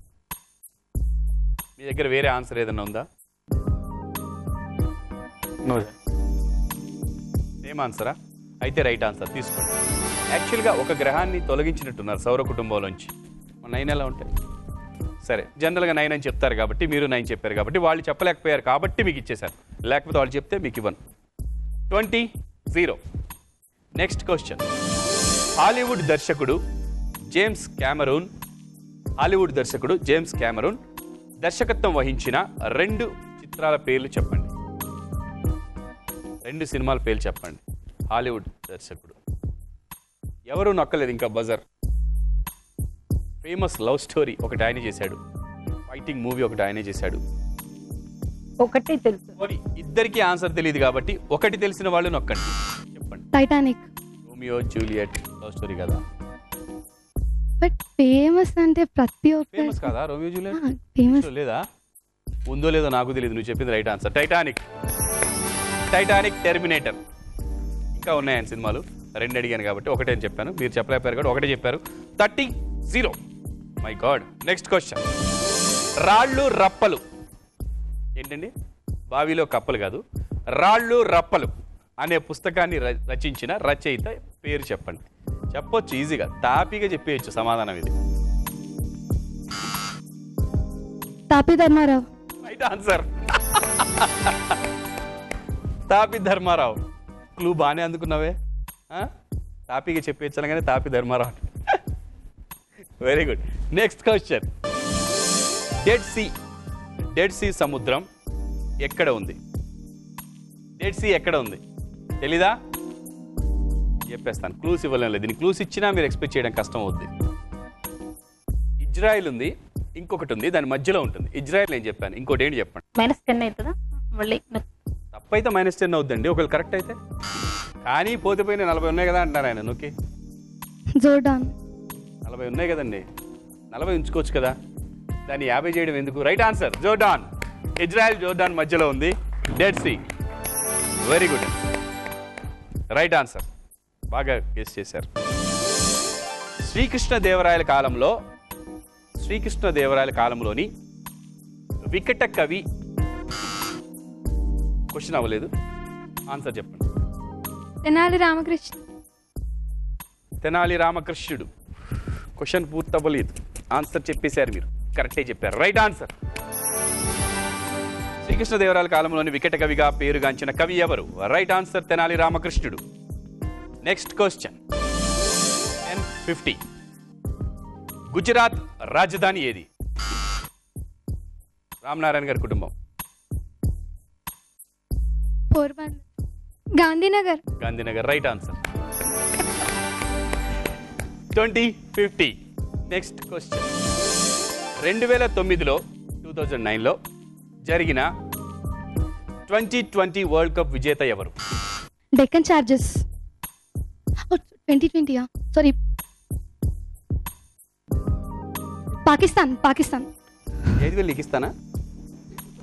మీ దగ్గర వేరే ఆన్సర్ ఏదైనా ఉందా? సేమ్ ఆన్సరా? అయితే రైట్ ఆన్సర్ తీసుకోండి. యాక్చువల్గా ఒక గ్రహాన్ని తొలగించినట్టున్నారు సౌర కుటుంబంలోంచి. 9 ఎలా ఉంటాయి? సరే, జనరల్గా 9 అని చెప్తారు కాబట్టి మీరు 9 చెప్పారు కాబట్టి వాళ్ళు చెప్పలేకపోయారు కాబట్టి మీకు ఇచ్చేశారు. లేకపోతే వాళ్ళు చెప్తే మీకు ఇవ్వను. 20-0. Next question. హాలీవుడ్ దర్శకుడు జేమ్స్ క్యామరూన్ దర్శకత్వం వహించిన 2 చిత్రాల పేర్లు చెప్పండి. 2 సినిమాల పేర్లు చెప్పండి. హాలీవుడ్ దర్శకుడు ఎవరు నొక్కలేదు ఇంకా బజర్. ఫేమస్ లవ్ స్టోరీ ఒకటి ఆయన చేశాడు, ఫైటింగ్ మూవీ ఒకటి ఆయన చేశాడు. ఒకటే తెలుసు. ఇద్దరికి ఆన్సర్ తెలియదు కాబట్టి ఒకటి తెలిసిన వాళ్ళు నొక్కండి. చెప్పండి. Titanic. Romeo Juliet love story కదా. బట్ ఫేమస్ అంటే ప్రతి ఒక్క ఫేమస్ కదా రోమియో జూలియట్? ఫేమస్ లేదా? ఉందో లేదో నాకు తెలియదు. నువ్వు చెప్పింది రైట్ ఆన్సర్. Titanic, Terminator. ఇంకా ఉన్నాయని సినిమాలు. 2 అడిగాను కాబట్టి ఒకటే అని చెప్పాను. మీరు చెప్పలేకపోయారు కాబట్టి ఒకటే చెప్పారు. 30-0. My God. Next question. రాళ్ళు రప్పలు. ఏంటండి? బావిలో కప్పలు కాదు, రాళ్ళు రప్పలు అనే పుస్తకాన్ని రచించిన రచయిత పేరు చెప్పండి. చెప్పొచ్చు ఈజీగా, తాపీగా చెప్పేయచ్చు సమాధానం ఇది. Tapi Dharma Rao. Right answer. Tapi Dharma Rao. Clue బాగానే అందుకున్నావే. తాపీగా చెప్పేయచ్చు అనగానే Tapi Dharma Rao. Very good. Next question. Dead Sea సముద్రం ఎక్కడ ఉంది? డెడ్ సీ ఎక్కడ ఉంది తెలీదా? చెప్పేస్తాను, క్లూస్ ఇవ్వలేం లేదు. దీనికి క్లూస్ ఇచ్చినా మీరు ఎక్స్పెక్ట్ చేయడం కష్టం అవుద్ది. ఇజ్రాయిల్ ఉంది, ఇంకొకటి ఉంది, దాని మధ్యలో ఉంటుంది. ఇజ్రాయిల్ నేను చెప్పాను, ఇంకోటి ఏంటి చెప్పండి. -10 అవుతుందా మళ్ళీ? తప్పైతే -10 అవుద్దండి, ఒకవేళ కరెక్ట్ అయితే. కానీ పోతే పోయిన 40 ఉన్నాయి కదా అంటున్నారు ఆయన. Okay, Jordan. 40 ఉన్నాయి కదండి, 40 ఉంచుకోవచ్చు కదా, దాన్ని 50 చేయడం ఎందుకు? Right answer Jordan. Israel Jordan మధ్యలో ఉంది Dead Sea. Very good, right answer, బాగా గెస్ చేశారు. శ్రీకృష్ణదేవరాయల కాలంలోని వికట కవి. క్వశ్చన్ అవ్వలేదు, ఆన్సర్ చెప్పండి. తెనాలి రామకృష్ణుడు. క్వశ్చన్ పూర్తవ్వలేదు, ఆన్సర్ చెప్పేశారు మీరు, కరెక్టే చెప్పారు. Right answer. శ్రీకృష్ణదేవరాయల కాలంలోని వికట కవిగా పేరుగాంచిన కవి ఎవరు? Right answer Tenali Ramakrishnudu. Next question 1050. Gujarat రాజధాని ఏది? రామనారాయణ గారి కుటుంబం. Gandhinagar right answer. 2050. Next question 2009లో జరిగిన 2020 వరల్డ్ కప్ విజేత ఎవరు? డెక్కన్ చార్జర్స్. 2020 సారీ, పాకిస్తాన్. ఏది వెళ్ళి ఇస్తానా?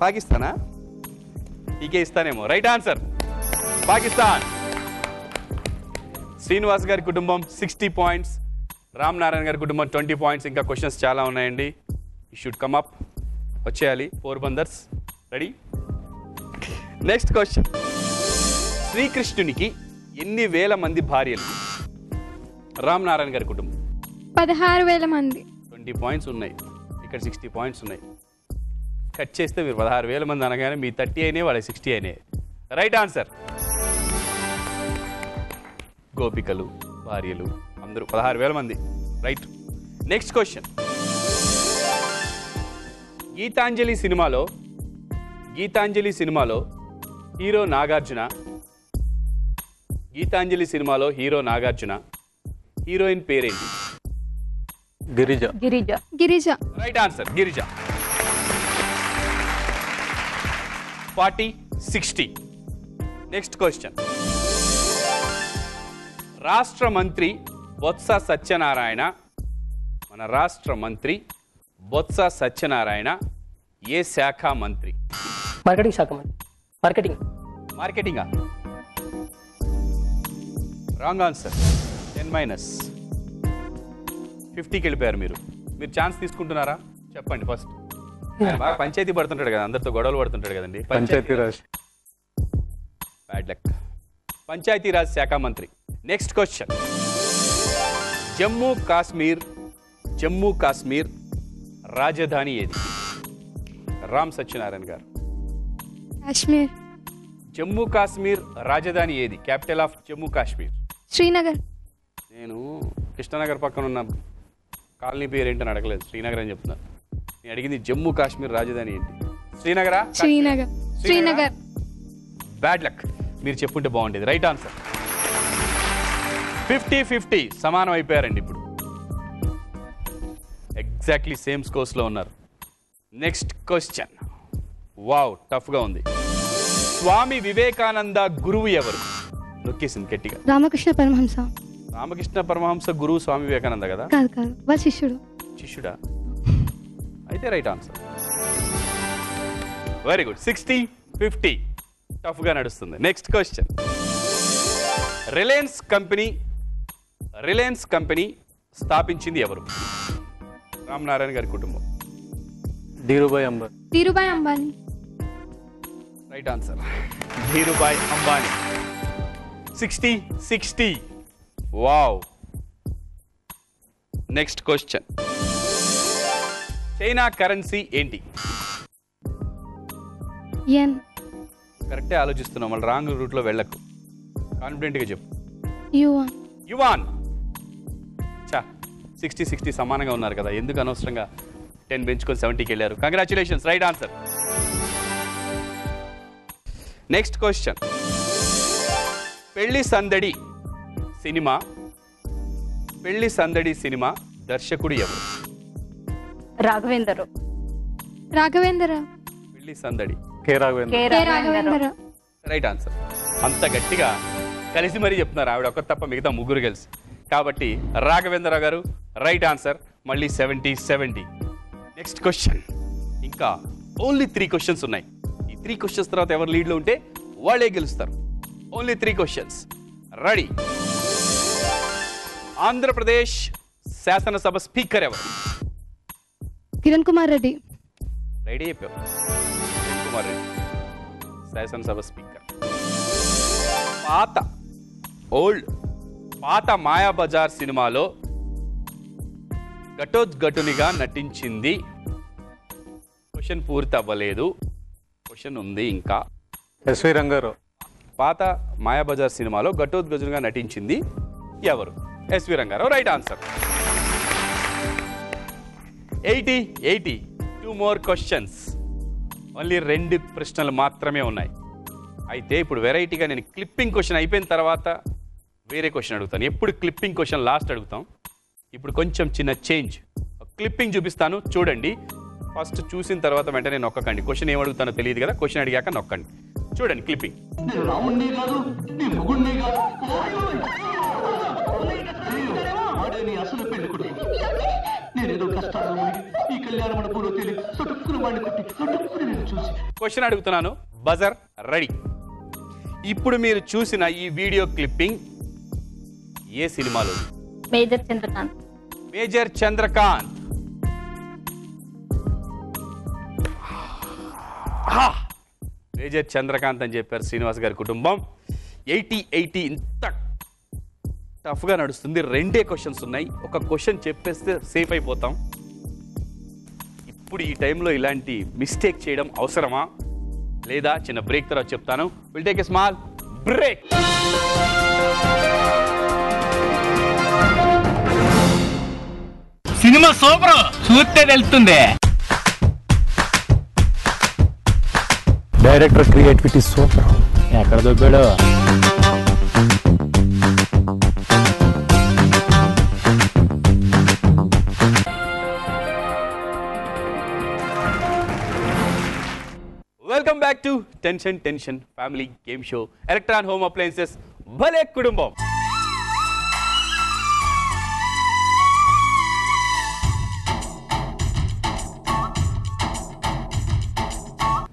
పాకిస్తానా? ఈకే ఇస్తానేమో. Right answer Pakistan. శ్రీనివాస్ గారి కుటుంబం 60 పాయింట్స్, రామనారాయణ గారి కుటుంబం 20 పాయింట్స్. ఇంకా క్వశ్చన్స్ చాలా ఉన్నాయండి. యూ షుడ్ కమ్ అప్, వచ్చేయాలి. పోర్బందర్స్ రెడీ. నెక్స్ట్ క్వశ్చన్, శ్రీకృష్ణునికి ఎన్ని వేల మంది భార్యలు? రామనారాయణ గారి కుటుంబం 16,000 మంది. 20 పాయింట్స్ ఉన్నాయి, ఇక్కడ 60 పాయింట్స్ ఉన్నాయి. కట్ చేస్తే మీరు 16,000 మంది అనగానే మీ 30 అయినాయి, వాళ్ళ 60 అయినాయి. Right answer. గోపికలు, భార్యలు అందరూ 16,000 మంది. రైట్. నెక్స్ట్ క్వశ్చన్, గీతాంజలి సినిమాలో హీరో నాగార్జున హీరోయిన్ పేరేంటి? Girija. Right answer Girija. 40-60. Next question, రాష్ట్ర మంత్రి బొత్స సత్యనారాయణ ఏ శాఖ మంత్రి? మార్కెటింగా? Wrong answer. 10-50కి వెళ్ళిపోయారు మీరు. ఛాన్స్ తీసుకుంటున్నారా చెప్పండి ఫస్ట్. బాగా పంచాయతీ పడుతుంటాడు కదా, అందరితో గొడవలు పడుతుంటాడు కదండి. పంచాయతీరాజ్. Bad luck. పంచాయతీరాజ్ శాఖ మంత్రి. నెక్స్ట్ క్వశ్చన్, జమ్మూ కాశ్మీర్ రాజధాని ఏది? రామ్ సత్యనారాయణ గారు. కాశ్మీర్. జమ్మూ కాశ్మీర్ రాజధాని ఏది? Capital of Jammu Kashmir. శ్రీనగర్. నేను కృష్ణనగర్ పక్కన ఉన్న కాలనీ పేరు ఏంటని అడగలేదు, శ్రీనగర్ అని చెప్తున్నాను. నేను అడిగింది జమ్మూ కాశ్మీర్ రాజధాని ఏంటి? శ్రీనగరా? శ్రీనగర్. బ్యాడ్ లక్, మీరు చెప్పుంటే బాగుండేది. Right answer. 50-50 సమానం అయిపోయారండి. ఇప్పుడు ఎగ్జాక్ట్లీ సేమ్ స్కోర్స్లో ఉన్నారు. నెక్స్ట్ క్వశ్చన్, వావ్ టఫ్గా ఉంది. స్వామి వివేకానంద గురువు ఎవరు? నొక్కేసింది గట్టిగా. రామకృష్ణ పరమహంస గురువు స్వామి వివేకానంద కదా? కాదు, వాళ్ళ శిష్యుడా? అయితే రైట్ ఆన్సర్. Very good. 60-50 టఫ్గా నడుస్తుంది. నెక్స్ట్ క్వశ్చన్, రిలయన్స్ కంపెనీ స్థాపించింది ఎవరు? రామనారాయణ గారి కుటుంబం. Dhirubhai Ambani. Right answer Dhirubhai Ambani. 60-60. Wow. Next question, China currency ఏంటి? యెన్. కరెక్టే ఆలోచిస్తున్నాం, మళ్ళీ రాంగ్ రూట్లో వెళ్ళకు, కాన్ఫిడెంట్గా చెప్పు. యువాన్. 60-60 సమానంగా ఉన్నారు కదా, ఎందుకు అనవసరంగా 10 పెంచుకొని 70కి వెళ్ళారు. Congratulations, right answer. Next question. పెళ్లి సందడి సినిమా దర్శకుడు ఎవరు? రాఘవేందర్. పెళ్లి సందడి కే రాఘవేంద్ర. Right answer. అంత గట్టిగా కలిసి మరీ చెప్తున్నారు ఆవిడ ఒక్క తప్ప మిగతా ముగ్గురు కలిసి. కాబట్టి రాఘవేంద్రరావు గారు రైట్ ఆన్సర్. మళ్ళీ 70. Next question. ఇంకా ఓన్లీ 3 క్వశ్చన్స్ ఉన్నాయి. ఈ 3 క్వశ్చన్స్ తర్వాత ఎవరు లీడ్లో ఉంటే వాళ్ళే గెలుస్తారు. Only 3 questions. రెడీ? ఆంధ్రప్రదేశ్ శాసనసభ స్పీకర్ ఎవరు? కిరణ్ కుమార్ రెడ్డి. రెడీ చెప్పావు. కిరణ్ కుమార్ రెడ్డి శాసనసభ స్పీకర్. పాత మాయాబజార్ సినిమాలో ఘటోద్ఘటునిగా నటించింది. క్వశ్చన్ పూర్తి అవ్వలేదు, క్వశ్చన్ ఉంది ఇంకా. ఎస్వి రంగారావు. పాత మాయాబజార్ సినిమాలో ఘటోద్ఘటునిగా నటించింది ఎవరు? S V Ranga Rao. Right answer. 80. 2 more questions. Only 2 ప్రశ్నలు మాత్రమే ఉన్నాయి. అయితే ఇప్పుడు వెరైటీగా నేను క్లిప్పింగ్ క్వశ్చన్ అయిపోయిన తర్వాత వేరే క్వశ్చన్ అడుగుతాను. ఎప్పుడు క్లిప్పింగ్ క్వశ్చన్ లాస్ట్ అడుగుతాం. ఇప్పుడు కొంచెం చిన్న చేంజ్. క్లిప్పింగ్ చూపిస్తాను, చూడండి. ఫస్ట్ చూసిన తర్వాత వెంటనే నొక్కకండి. క్వశ్చన్ ఏం అడుగుతానో తెలియదు కదా, క్వశ్చన్ అడిగాక నొక్కండి. చూడండి క్లిప్పింగ్. క్వశ్చన్ అడుగుతున్నాను, బజర్ రెడీ. ఇప్పుడు మీరు చూసిన ఈ వీడియో క్లిప్పింగ్ ఏ సినిమాలో? మేజర్ చంద్రకాంత్. మేజర్ చంద్రకాంత్ అని చెప్పారు శ్రీనివాస్ గారి కుటుంబం. 80. ఇంత టఫ్గా నడుస్తుంది. 2 క్వశ్చన్స్ ఉన్నాయి. ఒక క్వశ్చన్ చెప్పేస్తే సేఫ్ అయిపోతాం. ఇప్పుడు ఈ టైంలో ఇలాంటి మిస్టేక్ చేయడం అవసరమా లేదా? చిన్న బ్రేక్ తర్వాత చెప్తాను. Will take a small break. Cinema super, చూస్తే తెలుస్తుంది. Director creativity super. ఎక్కడ దొబ్బాడు? Welcome back to tension family game show Electron home appliances భలే కుటుంబం.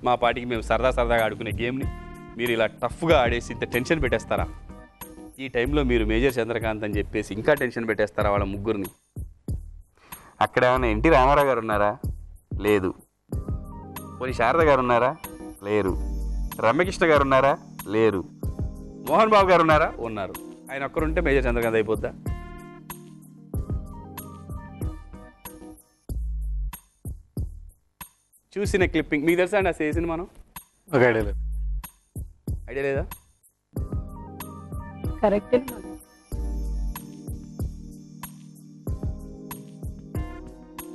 మా పాటికి మేము సరదాగా ఆడుకునే గేమ్ని మీరు ఇలా టఫ్గా ఆడేసి ఇంత టెన్షన్ పెట్టేస్తారా? ఈ టైంలో మీరు మేజర్ చంద్రకాంత్ అని చెప్పేసి ఇంకా టెన్షన్ పెట్టేస్తారా వాళ్ళ ముగ్గురిని? అక్కడ ఏమైనా ఎన్టీ రామారావు గారు ఉన్నారా? లేదు. పోనీ శారద గారు ఉన్నారా? లేరు. రమ్యకృష్ణ గారు ఉన్నారా? లేరు. మోహన్ బాబు గారు ఉన్నారా? ఉన్నారు. ఆయన ఒక్కరుంటే మేజర్ చంద్రకాంత్ అయిపోద్దా? చూసిన క్లిప్పింగ్ మీకు తెలుసా అండి? అసలు ఏ సినిమాను? ఒక ఐడియా లేదు. ఐడియా లేదా? కరెక్ట్.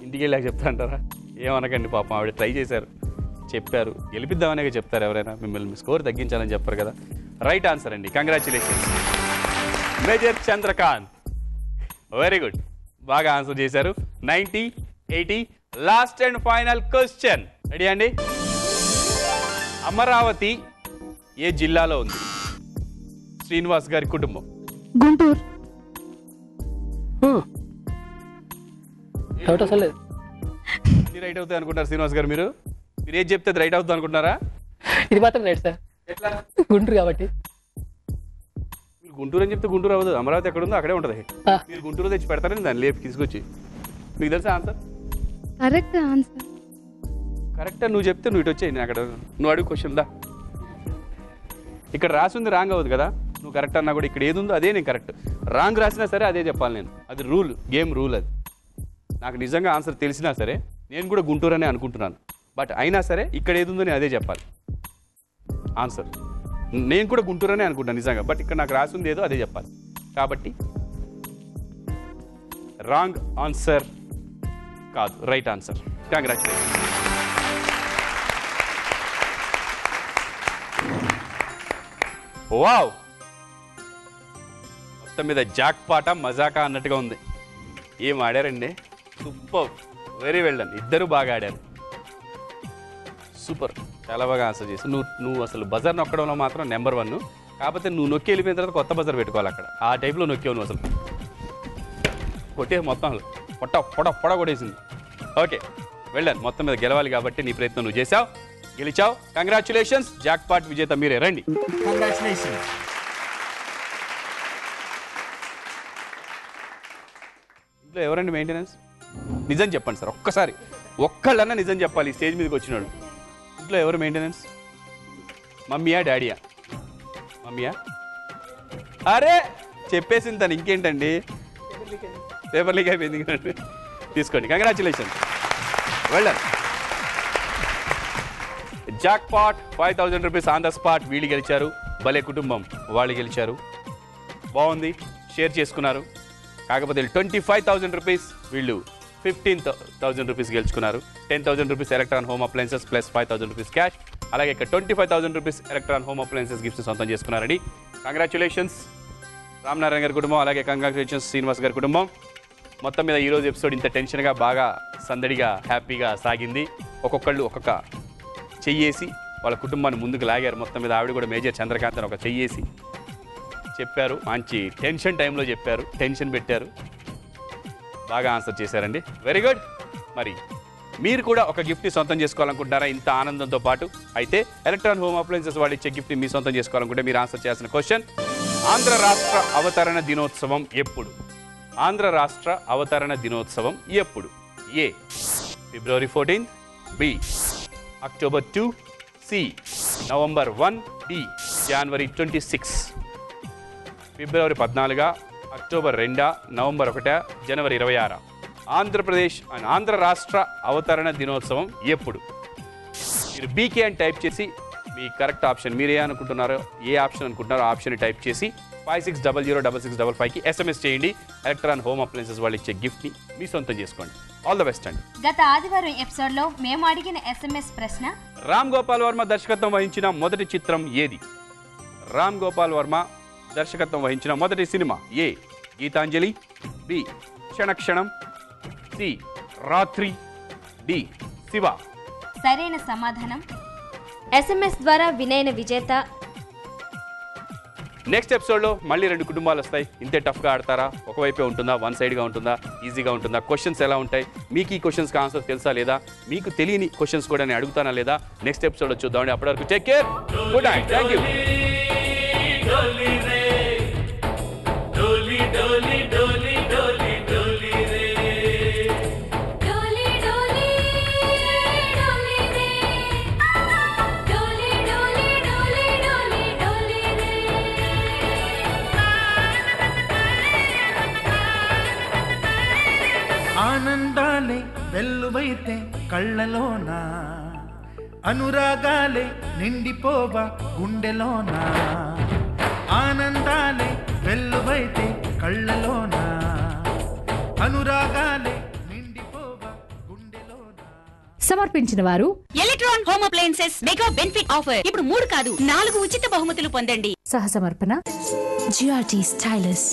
ఇంటికి వెళ్ళాక చెప్తా అంటారా? ఏమనకండి, పాపం ఆవిడ ట్రై చేశారు, చెప్పారు. గెలిపిద్దామనే చెప్తారు ఎవరైనా. మిమ్మల్ని స్కోర్ తగ్గించాలని చెప్పారు కదా. రైట్ ఆన్సర్ అండి. Congratulations major Chandrakanth. Very good, బాగా ఆన్సర్ చేశారు. 90, 80. Last and final question. Ready అండి? అమరావతి ఏ జిల్లాలో ఉంది? శ్రీనివాస్ గారి కుటుంబం. గుంటూరు. డౌట్ అసలు లేదు. ఇది రైట్ అవుతుంది అనుకుంటారు శ్రీనివాస్ గారు? మీరు ఏది చెప్తే అది రైట్ అవుతుంది అనుకుంటున్నారా? ఇది మాత్రం రైట్ సార్. ఎట్లా? గుంటూరు కాబట్టి. మీరు గుంటూరు అని చెప్తే గుంటూరు అవ్వదు. అమరావతి ఎక్కడ ఉందో అక్కడే ఉంటుంది. మీరు గుంటూరు తెచ్చి పెడతారని దాన్ని లేపు తీసుకొచ్చి. మీకు తెలుసా ఆన్సర్? Correct answer. కరెక్టా? నువ్వు చెప్తే నువ్వు ఇటు వచ్చాయి. నేను అక్కడ నువ్వు అడుగు క్వశ్చన్ దా. ఇక్కడ రాసి ఉంది రాంగ్ అవ్వదు కదా. నువ్వు కరెక్ట్ అన్నా కూడా ఇక్కడ ఏది ఉందో అదే నేను కరెక్ట్. రాంగ్ రాసినా సరే అదే చెప్పాలి నేను. అది రూల్, గేమ్ రూల్ అది. నాకు నిజంగా ఆన్సర్ తెలిసినా సరే నేను కూడా గుంటూరు అనే అనుకుంటున్నాను. బట్ అయినా సరే ఇక్కడ ఏది ఉందో నేను అదే చెప్పాలి ఆన్సర్. నేను కూడా గుంటూరు అనే అనుకుంటాను నిజంగా. బట్ ఇక్కడ నాకు రాసి ఉంది ఏదో అదే చెప్పాలి. కాబట్టి రాంగ్ ఆన్సర్ కాదు, రైట్ ఆన్సర్. కంగ్రాచులేషన్. వావ్, మొత్తం మీద జాక్ పాట మజాకా అన్నట్టుగా ఉంది. ఏం ఆడారండి, సూపర్, వెరీ వెల్ డన్. ఇద్దరు బాగా ఆడారు, సూపర్, చాలా బాగా ఆన్సర్ చేసి. నువ్వు అసలు బజర్ నొక్కడంలో మాత్రం నెంబర్ 1. కాకపోతే నువ్వు నొక్కి వెళ్ళిపోయిన తర్వాత కొత్త బజర్ పెట్టుకోవాలి అక్కడ. ఆ టైప్లో నొక్కేవు నువ్వు, అసలు కొట్టే మొత్తం పొడ కొట్టేసింది. ఓకే, వెళ్ళాను. మొత్తం మీద గెలవాలి కాబట్టి నీ ప్రయత్నం నువ్వు చేసావు, గెలిచావు. కంగ్రాచులేషన్స్. జాక్ పాట్ విజేత మీరే, రండి. ఇంట్లో ఎవరండి మెయింటెనెన్స్? నిజం చెప్పండి సార్, ఒక్కసారి ఒక్కళ్ళన్నా నిజం చెప్పాలి. స్టేజ్ మీదకి వచ్చినాడు. ఇంట్లో ఎవరు మెయింటెనెన్స్? మమ్మీయా, డాడీయా? మమ్మీయా? అరే చెప్పేసింది తను, ఇంకేంటండి, పేపర్ లీక్ అయిపోయింది కదండి. తీసుకోండి, కంగ్రాచులేషన్, వెళ్ళండి. Jackpot 5000 rupees on the spot. వీళ్ళు గెలిచారు. భలే కుటుంబం వాళ్ళు గెలిచారు. బాగుంది, షేర్ చేసుకున్నారు. కాకపోతే 25,000 రూపీస్, వీళ్ళు 15,000 రూపీస్ గెలుచుకున్నారు. 10,000 rupees electron home appliances plus 5,000 rupees cash. అలాగే ఇక్కడ 25,000 rupees electron home appliances gifts సొంతం చేసుకున్నారండి. కంగ్రాచులేషన్స్ రామనారాయణ గారి కుటుంబం, అలాగే కంగ్రాచులేషన్స్ శ్రీనివాస్ గారి కుటుంబం. మొత్తం మీద ఈరోజు ఎపిసోడ్ ఇంత టెన్షన్గా, బాగా సందడిగా, హ్యాపీగా సాగింది. ఒక్కొక్కళ్ళు ఒక్కొక్క చెయ్యేసి వాళ్ళ కుటుంబాన్ని ముందుకు లాగారు. మొత్తం మీద ఆవిడ కూడా మేజర్ చంద్రకాంత్ అని ఒక చెయ్యేసి చెప్పారు. మంచి టెన్షన్ టైంలో చెప్పారు, టెన్షన్ పెట్టారు, బాగా ఆన్సర్ చేశారండి. Very good. మరి మీరు కూడా ఒక గిఫ్ట్ని సొంతం చేసుకోవాలనుకుంటున్నారా ఇంత ఆనందంతో పాటు? అయితే ఎలక్ట్రాన్ హోమ్ అప్లయన్సెస్ వాళ్ళు ఇచ్చే గిఫ్ట్ని మీ సొంతం చేసుకోవాలనుకుంటే మీరు ఆన్సర్ చేయాల్సిన క్వశ్చన్: ఆంధ్ర రాష్ట్ర అవతరణ దినోత్సవం ఎప్పుడు? ఆంధ్ర రాష్ట్ర అవతరణ దినోత్సవం ఎప్పుడు? ఏ ఫిబ్రవరి 14, B October 2, C November 1, D జనవరి 26. ఫిబ్రవరి 14, అక్టోబర్ 2, నవంబర్ 1, జనవరి 26. ఆంధ్రప్రదేశ్ ఆంధ్ర రాష్ట్ర అవతరణ దినోత్సవం ఎప్పుడు? మీరు బీకే అని టైప్ చేసి మీ కరెక్ట్ ఆప్షన్, మీరు ఏ అనుకుంటున్నారో, ఏ ఆప్షన్ అనుకుంటున్నారో ఆ ఆప్షన్ టైప్ చేసి 56006655కి SMS చేయండి. ఎలక్ట్రాన్ హోమ్ అప్లయన్సెస్ వాళ్ళు ఇచ్చే గిఫ్ట్ని మీ సొంతం చేసుకోండి. ఆల్ ద బెస్ట్ అండి. గత ఆదివారం ఎపిసోడ్లో మేము అడిగిన SMS ప్రశ్న: రామ్ గోపాల్ వర్మ దర్శకత్వం వహించిన మొదటి చిత్రం ఏది? రామ్ గోపాల్ వర్మ దర్శకత్వం వహించిన మొదటి సినిమా: ఏ గీతాంజలి, బి క్షణక్షణం, సి రాత్రి, డి శివ. సరైన సమాధానం SMS ద్వారా వినైన విజేత. నెక్స్ట్ ఎపిసోడ్లో మళ్ళీ 2 కుటుంబాలు వస్తాయి. ఇంతే టఫ్గా ఆడతారా? ఒకవైపే ఉంటుందా, వన్ సైడ్గా ఉంటుందా, ఈజీగా ఉంటుందా? క్వశ్చన్స్ ఎలా ఉంటాయి? మీకు ఈ క్వశ్చన్స్కి ఆన్సర్ తెలుసా లేదా? మీకు తెలియని క్వశ్చన్స్ కూడా నేను అడుగుతానా లేదా? నెక్స్ట్ ఎపిసోడ్లో చూద్దామండి. అప్పటి వరకు take care, good night, thank you. ఆనందాలే వెల్లువైతే కళ్ళలోన, అనురాగాలే నిండిపోవా గుండెలోన. ఆనందాలే వెల్లువైతే కళ్ళలోన, అనురాగాలే నిండిపోవా గుండెలోన. సమర్పించిన వారు Electron home appliances mega benefit offer. ఇప్పుడు 3 కాదు 4 ఉచిత బహుమతులు పొందండి. సహ సమర్పణ జిఆర్టీ స్టైలిస్.